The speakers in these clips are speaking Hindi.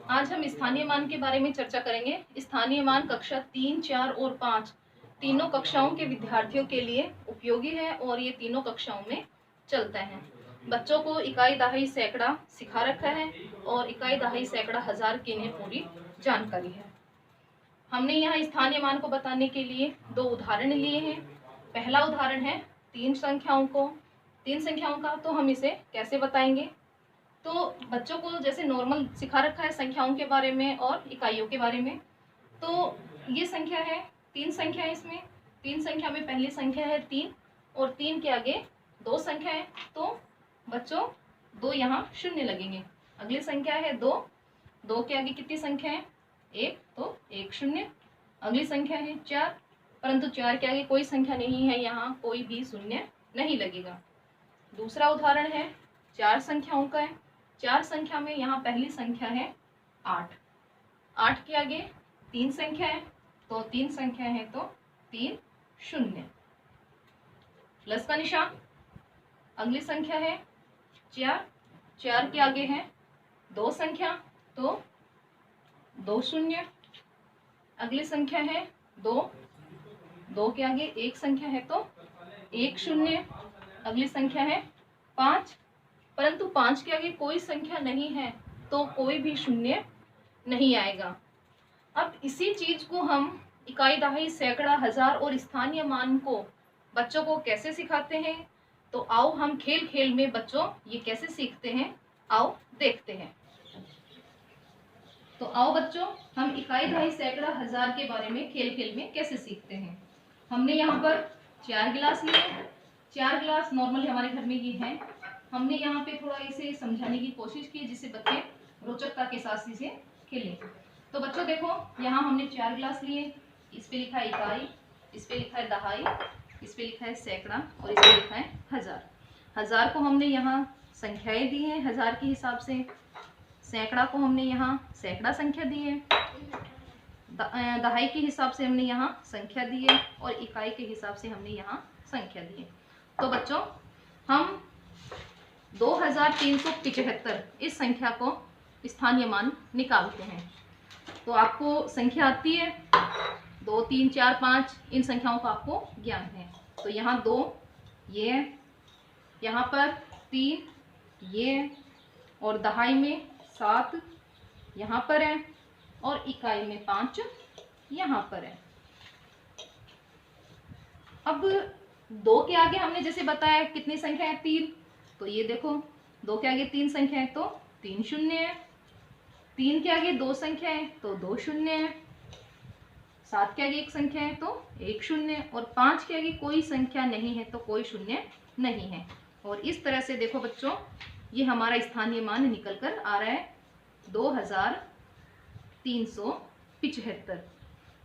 आज हम स्थानीय मान के बारे में चर्चा करेंगे। स्थानीय मान कक्षा 3, 4 और 5 तीनों कक्षाओं के विद्यार्थियों के लिए उपयोगी है और ये तीनों कक्षाओं में चलता है। बच्चों को इकाई दहाई सैकड़ा सिखा रखा है और इकाई दहाई सैकड़ा हजार की इन्हें पूरी जानकारी है। हमने यहाँ स्थानीय मान को बताने के लिए दो उदाहरण लिए हैं। पहला उदाहरण है तीन संख्याओं का, तो हम इसे कैसे बताएंगे। तो बच्चों को जैसे नॉर्मल सिखा रखा है संख्याओं के बारे में और इकाइयों के बारे में। तो ये संख्या है, तीन संख्या है इसमें। तीन संख्या में पहली संख्या है 3 और 3 के आगे दो संख्या है, तो बच्चों दो यहाँ शून्य लगेंगे। अगली संख्या है 2, 2 के आगे कितनी संख्या है 1, तो 1 शून्य। अगली संख्या है 4, परंतु 4 के आगे कोई संख्या नहीं है, यहाँ कोई भी शून्य नहीं लगेगा। दूसरा उदाहरण है 4 संख्याओं का है। 4 संख्या में यहाँ पहली संख्या है 8, 8 के आगे 3 संख्या है, तो 3 संख्या है तो 3 शून्य प्लस का निशान। अगली संख्या है 4, 4 के आगे है 2 संख्या, तो 2 शून्य। अगली संख्या है 2, 2 के आगे 1 संख्या है तो 1 शून्य। अगली संख्या है 5, परंतु 5 के आगे कोई संख्या नहीं है, तो कोई भी शून्य नहीं आएगा। अब इसी चीज को हम इकाई दहाई सैकड़ा हजार और स्थानीय मान को बच्चों को कैसे सिखाते हैं, तो आओ हम खेल खेल में बच्चों ये कैसे सीखते हैं, आओ देखते हैं। तो आओ बच्चों हम इकाई दहाई सैकड़ा हजार के बारे में खेल खेल में कैसे सीखते हैं। हमने यहाँ पर 4 गिलास लिए। 4 गिलास नॉर्मली हमारे घर में ये है। हमने यहाँ पे थोड़ा इसे समझाने की कोशिश की जिससे बच्चे रोचकता के साथ इसे खेलें। तो बच्चों देखो यहाँ हमने 4 गिलास लिए। इस पे लिखा है इकाई, इस पे लिखा है दहाई, इस पे लिखा है सैकड़ा और इस पे लिखा है हजार। हजार को हमने यहाँ संख्याएं दी हैं हजार के हिसाब से। सैकड़ा को हमने यहाँ सैकड़ा संख्या दी है। दहाई के हिसाब से हमने यहाँ संख्या दी है और इकाई के हिसाब से हमने यहाँ संख्या दी है। तो बच्चों हम 2375 इस संख्या को स्थानीय मान निकालते हैं। तो आपको संख्या आती है 2, 3, 4, 5 इन संख्याओं का आपको ज्ञान है। तो यहाँ 2 ये, यहाँ पर 3 ये, और दहाई में 7 यहाँ पर है और इकाई में 5 यहाँ पर है। अब 2 के आगे हमने जैसे बताया कितनी संख्या है 3, तो ये देखो 2 के आगे 3 संख्या है तो 3 शून्य है। 3 के आगे 2 संख्या है तो 2 शून्य है। 7 के आगे 1 संख्या है तो 1 शून्य, और 5 के आगे कोई संख्या नहीं है तो कोई शून्य नहीं है। और इस तरह से देखो बच्चों ये हमारा स्थानीय मान निकल कर आ रहा है 2375।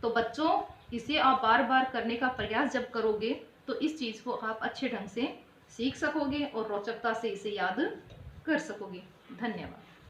तो बच्चों इसे आप बार बार करने का प्रयास जब करोगे तो इस चीज़ को आप अच्छे ढंग से सीख सकोगे और रोचकता से इसे याद कर सकोगे। धन्यवाद।